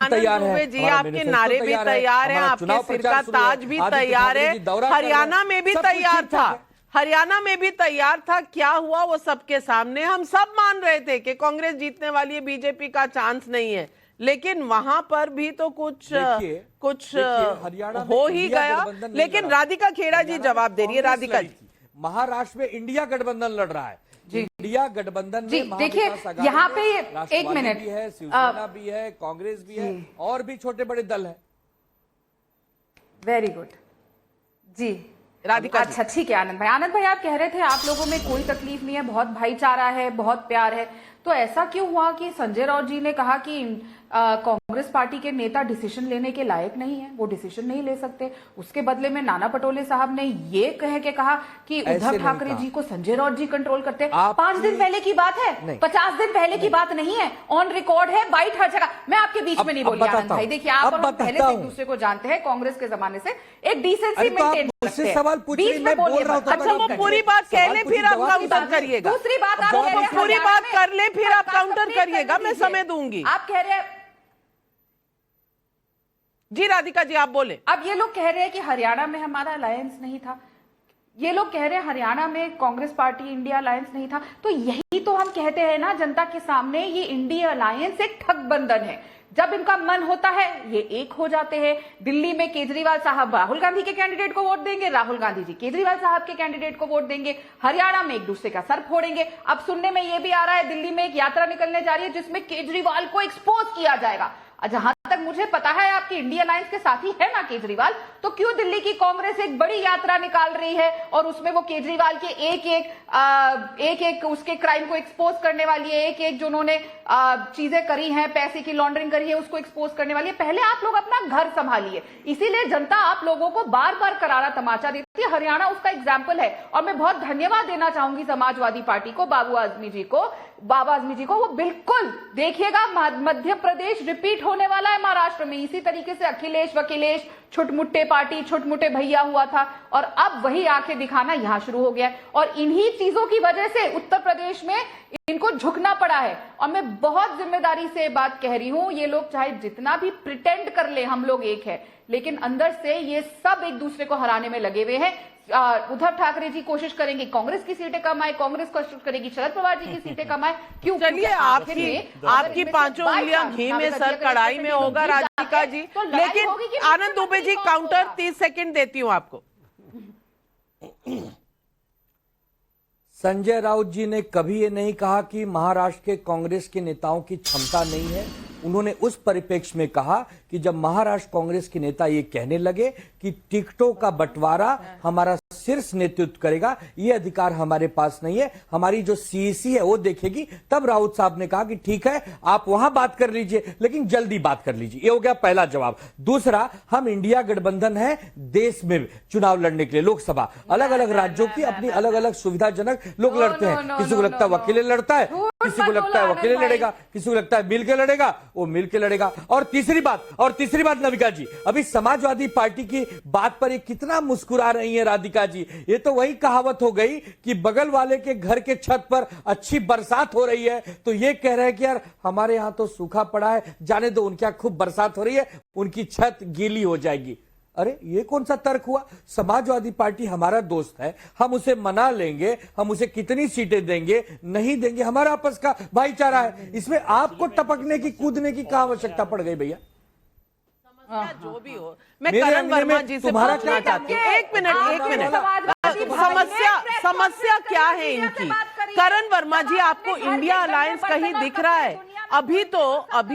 तैयार दुबे है जी, आपके नारे भी तैयार हैं, आपके सिर का ताज भी तैयार है, हरियाणा में भी तैयार था, हरियाणा में भी तैयार था। क्या हुआ वो सबके सामने, हम सब मान रहे थे कि कांग्रेस जीतने वाली है, बीजेपी का चांस नहीं है, लेकिन वहां पर भी तो कुछ हो ही गया। लेकिन राधिका खेड़ा जी जवाब दे रही है। राधिका जी, महाराष्ट्र में इंडिया गठबंधन लड़ रहा है, इंडिया गठबंधन में देखिए यहाँ पे एक मिनट भी है, शिवसेना भी है, कांग्रेस भी है और भी छोटे बड़े दल है। वेरी गुड जी राधिका। अच्छा ठीक है आनंद भाई आप कह रहे थे आप लोगों में कोई तकलीफ नहीं है, बहुत भाईचारा है, बहुत प्यार है, तो ऐसा क्यों हुआ कि संजय राउत जी ने कहा कि कांग्रेस पार्टी के नेता डिसीजन लेने के लायक नहीं है, वो डिसीजन नहीं ले सकते। उसके बदले में नाना पटोले साहब ने ये कह के कहा कि उद्धव ठाकरे जी को संजय राउत जी कंट्रोल करते हैं। 5 दिन पहले की बात है, 50 दिन पहले की बात नहीं है, ऑन रिकॉर्ड है, बाइट हर जगह। मैं आपके बीच में नहीं बोली आनंद भाई, देखिए आप और हम पहले से एक दूसरे को जानते हैं, कांग्रेस के जमाने से एक डिसेंसी मेंटेन करते हैं। सवाल पूछ रही मैं बोल रहा हूं। अच्छा वो पूरी बात कह ले फिर आप काउंटर करिएगा। दूसरी बात आप कह रहे हैं, पूरी बात कर ले फिर आप काउंटर करिएगा, मैं समय दूंगी। आप कह रहे हैं जी राधिका जी आप बोले। अब ये लोग कह रहे हैं कि हरियाणा में हमारा अलायंस नहीं था, ये लोग कह रहे हैं हरियाणा में कांग्रेस पार्टी इंडिया अलायंस नहीं था, तो यही तो हम कहते हैं ना जनता के सामने, ये इंडिया अलायंस एक ठग बंधन है। जब इनका मन होता है ये एक हो जाते हैं। दिल्ली में केजरीवाल साहब राहुल गांधी के कैंडिडेट को वोट देंगे, राहुल गांधी जी केजरीवाल साहब के कैंडिडेट को वोट देंगे, हरियाणा में एक दूसरे का सर फोड़ेंगे। अब सुनने में ये भी आ रहा है दिल्ली में एक यात्रा निकलने जा रही है जिसमें केजरीवाल को एक्सपोज किया जाएगा। जहां तक मुझे पता है आपकी इंडिया अलायंस के साथी है ना केजरीवाल, तो क्यों दिल्ली की कांग्रेस एक बड़ी यात्रा निकाल रही है और उसमें वो केजरीवाल के एक एक उसके क्राइम को एक्सपोज करने वाली है, एक एक जो उन्होंने चीजें करी हैं, पैसे की लॉन्ड्रिंग करी है, उसको एक्सपोज करने वाली है। पहले आप लोग अपना घर संभालिए, इसीलिए जनता आप लोगों को बार बार करारा तमाचा देती है। हरियाणा उसका एग्जाम्पल है और मैं बहुत धन्यवाद देना चाहूंगी समाजवादी पार्टी को, बाबा आजमी जी को। वो बिल्कुल देखिएगा मध्य प्रदेश रिपीट होने वाला है महाराष्ट्र में। इसी तरीके से अखिलेश छुटमुट्टे पार्टी, छुटमुट्टे भैया हुआ था और अब वही आंखें दिखाना यहां शुरू हो गया है। और इन्हीं चीजों की वजह से उत्तर प्रदेश में इनको झुकना पड़ा है। और मैं बहुत जिम्मेदारी से बात कह रही हूं, ये लोग चाहे जितना भी प्रिटेंड कर ले हम लोग एक है, लेकिन अंदर से ये सब एक दूसरे को हराने में लगे हुए हैं। उद्धव ठाकरे जी कोशिश करेंगे कांग्रेस की सीटें कम आए, कांग्रेस कोशिश करेगी शरद पवार जी की सीटें कम आए। क्यों? चलिए आपकी पांचों उंगलियां घी में सर कढ़ाई में होगा राधिका जी, लेकिन आनंद दुबे जी काउंटर 30 सेकंड देती हूं आपको। संजय राउत जी ने कभी ये नहीं कहा कि महाराष्ट्र के कांग्रेस के नेताओं की क्षमता नहीं है। उन्होंने उस परिप्रेक्ष्य में कहा कि जब महाराष्ट्र कांग्रेस के नेता ये कहने लगे कि टिकटों का बंटवारा हमारा शीर्ष नेतृत्व करेगा, ये अधिकार हमारे पास नहीं है, हमारी जो सीईसी है वो देखेगी, तब राउत साहब ने कहा कि ठीक है आप वहां बात कर लीजिए लेकिन जल्दी बात कर लीजिए। ये हो गया पहला जवाब। दूसरा, हम इंडिया गठबंधन है देश में चुनाव लड़ने के लिए, लोकसभा, अलग अलग राज्यों की अपनी अलग अलग सुविधाजनक लोग लड़ते हैं। किसी को लगता है वकीले लड़ता है, किसी को लगता है वकीले लड़ेगा, किसी को लगता है मिल के लड़ेगा, वो मिल के लड़ेगा। और तीसरी बात नविका जी, अभी समाजवादी पार्टी की बात पर ये कितना मुस्कुरा रही है राधिका जी। ये तो वही कहावत हो गई कि बगल वाले के घर के छत पर अच्छी बरसात हो रही है तो ये कह रहे हैं कि यार हमारे यहां तो सूखा पड़ा है, जाने दो, उनके यहां खूब बरसात हो रही है, उनकी छत गीली हो जाएगी। अरे ये कौन सा तर्क हुआ? समाजवादी पार्टी हमारा दोस्त है, हम उसे मना लेंगे, हम उसे कितनी सीटें देंगे नहीं देंगे, हमारा आपस का भाईचारा है, इसमें आपको टपकने की कूदने की क्या आवश्यकता पड़ गई भैया? जो भी हो, मैं करण वर्मा जी से पूछना चाहती हूँ। एक मिनट समस्या क्या है इनकी? करण वर्मा जी, आपको इंडिया अलायंस कहीं दिख रहा है? अभी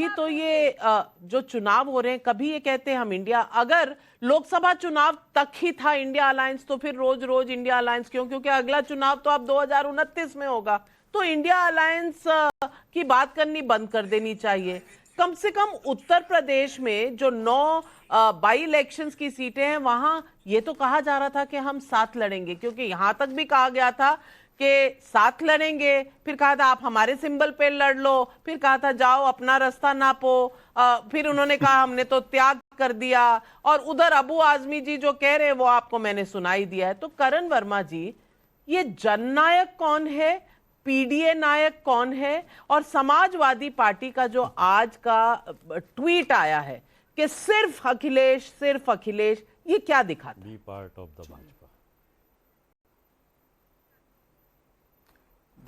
तो ये जो चुनाव हो रहे हैं, कभी ये कहते हैं हम इंडिया, अगर लोकसभा चुनाव तक ही था इंडिया अलायंस तो फिर रोज रोज इंडिया अलायंस क्यों? क्योंकि अगला चुनाव तो अब 2029 में होगा, तो इंडिया अलायंस की बात करनी बंद कर देनी चाहिए। कम से कम उत्तर प्रदेश में जो 9 बाई इलेक्शंस की सीटें हैं वहां ये तो कहा जा रहा था कि हम साथ लड़ेंगे, क्योंकि यहां तक भी कहा गया था कि साथ लड़ेंगे, फिर कहा था आप हमारे सिंबल पे लड़ लो, फिर कहा था जाओ अपना रास्ता नापो, फिर उन्होंने कहा हमने तो त्याग कर दिया, और उधर अबू आजमी जी जो कह रहे हैं वो आपको मैंने सुनाई दिया है। तो करण वर्मा जी, ये जननायक कौन है पीडीए नायक कौन है और समाजवादी पार्टी का जो आज का ट्वीट आया है कि सिर्फ अखिलेश, ये क्या दिखाता है? B part of the Bhajpa.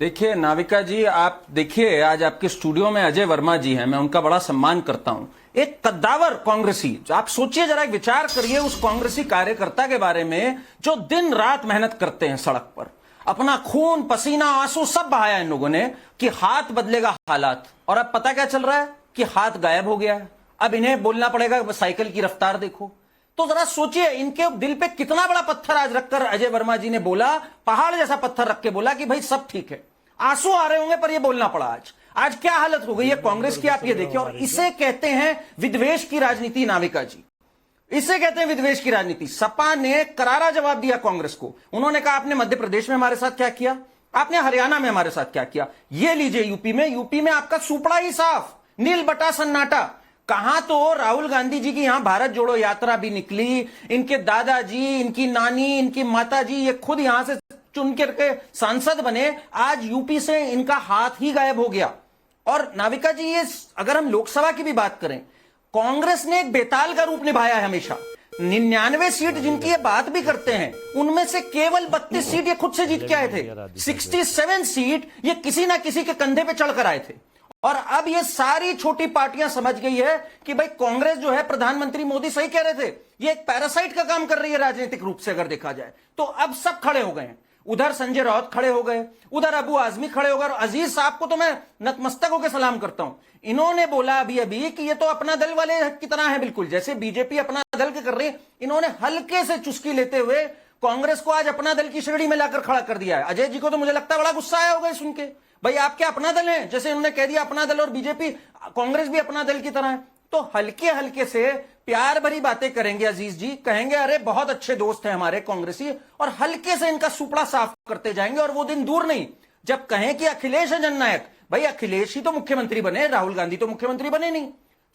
देखिए नाविका जी, आप देखिए आज आपके स्टूडियो में अजय वर्मा जी हैं, मैं उनका बड़ा सम्मान करता हूं। एक कद्दावर कांग्रेसी, आप सोचिए जरा, एक विचार करिए उस कांग्रेसी कार्यकर्ता के बारे में जो दिन रात मेहनत करते हैं सड़क पर, अपना खून पसीना आंसू सब बहाया इन लोगों ने कि हाथ बदलेगा हालात, और अब पता क्या चल रहा है कि हाथ गायब हो गया है। अब इन्हें बोलना पड़ेगा साइकिल की रफ्तार देखो। तो जरा सोचिए इनके दिल पे कितना बड़ा पत्थर आज रखकर अजय वर्मा जी ने बोला, पहाड़ जैसा पत्थर रख के बोला कि भाई सब ठीक है। आंसू आ रहे होंगे पर यह बोलना पड़ा। आज क्या हालत हो गई है कांग्रेस की, आप ये देखिए। और इसे कहते हैं विद्वेष की राजनीति नाविका जी, इसे कहते हैं विद्वेष की राजनीति। सपा ने करारा जवाब दिया कांग्रेस को। उन्होंने कहा आपने मध्य प्रदेश में हमारे साथ क्या किया, आपने हरियाणा में हमारे साथ क्या किया, ये लीजिए यूपी में आपका सुपड़ा ही साफ, नील बटा सन्नाटा। कहां तो राहुल गांधी जी की यहां भारत जोड़ो यात्रा भी निकली, इनके दादाजी, इनकी नानी, इनकी माताजी ये खुद यहां से चुन के सांसद बने, आज यूपी से इनका हाथ ही गायब हो गया। और नाविका जी, ये अगर हम लोकसभा की भी बात करें, कांग्रेस ने एक बेताल का रूप निभाया है हमेशा। 99 सीट जिनकी ये बात भी करते हैं, उनमें से केवल 32 सीट ये खुद से जीत के आए थे। 67 सीट ये किसी ना किसी के कंधे पे चढ़कर आए थे। और अब ये सारी छोटी पार्टियां समझ गई है कि भाई कांग्रेस जो है, प्रधानमंत्री मोदी सही कह रहे थे, ये एक पैरासाइट का काम कर रही है राजनीतिक रूप से अगर देखा जाए तो। अब सब खड़े हो गए हैं, उधर संजय राउत खड़े हो गए, उधर अबू आजमी खड़े हो गए। और अजीज साहब को तो मैं नतमस्तक होकर सलाम करता हूं। इन्होंने बोला अभी कि ये तो अपना दल वाले की तरह है, बिल्कुल जैसे बीजेपी अपना दल के कर रही है। इन्होंने हल्के से चुस्की लेते हुए कांग्रेस को आज अपना दल की श्रेणी में लाकर खड़ा कर दिया है। अजय जी को तो मुझे लगता है बड़ा गुस्सा आया होगा सुन के, भाई आप क्या अपना दल है, जैसे इन्होंने कह दिया अपना दल, और बीजेपी कांग्रेस भी अपना दल की तरह है। तो हल्के हल्के से प्यार भरी बातें करेंगे अजीज जी, कहेंगे अरे बहुत अच्छे दोस्त हैं हमारे कांग्रेसी, और हल्के से इनका सुपड़ा साफ करते जाएंगे। और वो दिन दूर नहीं जब कहें कि अखिलेश है जननायक। भाई अखिलेश ही तो मुख्यमंत्री बने, राहुल गांधी तो मुख्यमंत्री बने नहीं।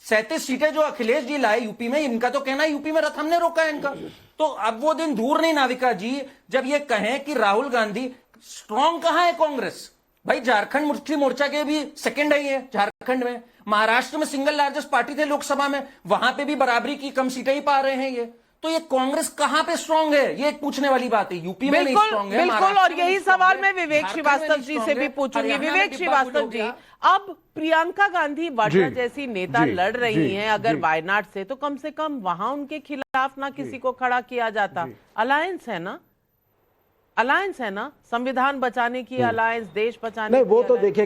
37 सीटें जो अखिलेश जी लाए यूपी में, इनका तो कहना है यूपी में रथ हमने रोका है इनका। तो अब वो दिन दूर नहीं नाविका जी जब ये कहें कि राहुल गांधी स्ट्रांग कहां है कांग्रेस। भाई झारखंड मुक्ति मोर्चा के भी सेकंड है ये झारखंड में, महाराष्ट्र में सिंगल लार्जेस्ट पार्टी थे लोकसभा में, वहां पे भी बराबरी की कम सीटें ही पा रहे हैं ये। तो ये कांग्रेस कहां पे स्ट्रांग है, ये एक पूछने वाली बात है। यूपी में नहीं स्ट्रांग है, बिल्कुल। और यही सवाल मैं विवेक श्रीवास्तव जी से भी पूछूंगी। विवेक श्रीवास्तव जी, अब प्रियंका गांधी वाड्रा जैसी नेता लड़ रही हैं अगर वायनाड से, तो कम से कम वहां उनके खिलाफ ना किसी को खड़ा किया जाता। अलायंस है ना, अलायंस है ना, संविधान बचाने की अलायंस, देश बचाने नहीं, की वो तो alliance। देखिए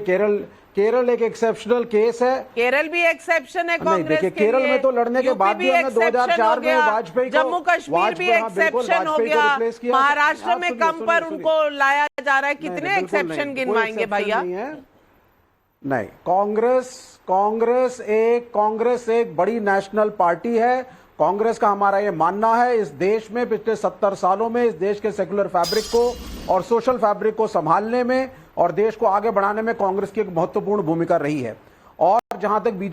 केरल एक एक्सेप्शनल केस है। केरल भी एक्सेप्शन है कांग्रेस के केरल लिए। में तो लड़ने के यूपी बाद भी हमने 2004 में वाजपेयी को, जम्मू कश्मीर भी एक्सेप्शन हो गया, महाराष्ट्र में कम पर उनको लाया जा रहा है। कितने एक्सेप्शन गिनवाएंगे भैया? नहीं, कांग्रेस एक बड़ी नेशनल पार्टी है। कांग्रेस का हमारा ये मानना है, इस देश में पिछले 70 सालों में इस देश के सेकुलर फैब्रिक को और सोशल फैब्रिक को संभालने में और देश को आगे बढ़ाने में कांग्रेस की एक महत्वपूर्ण भूमिका रही है। और जहां तक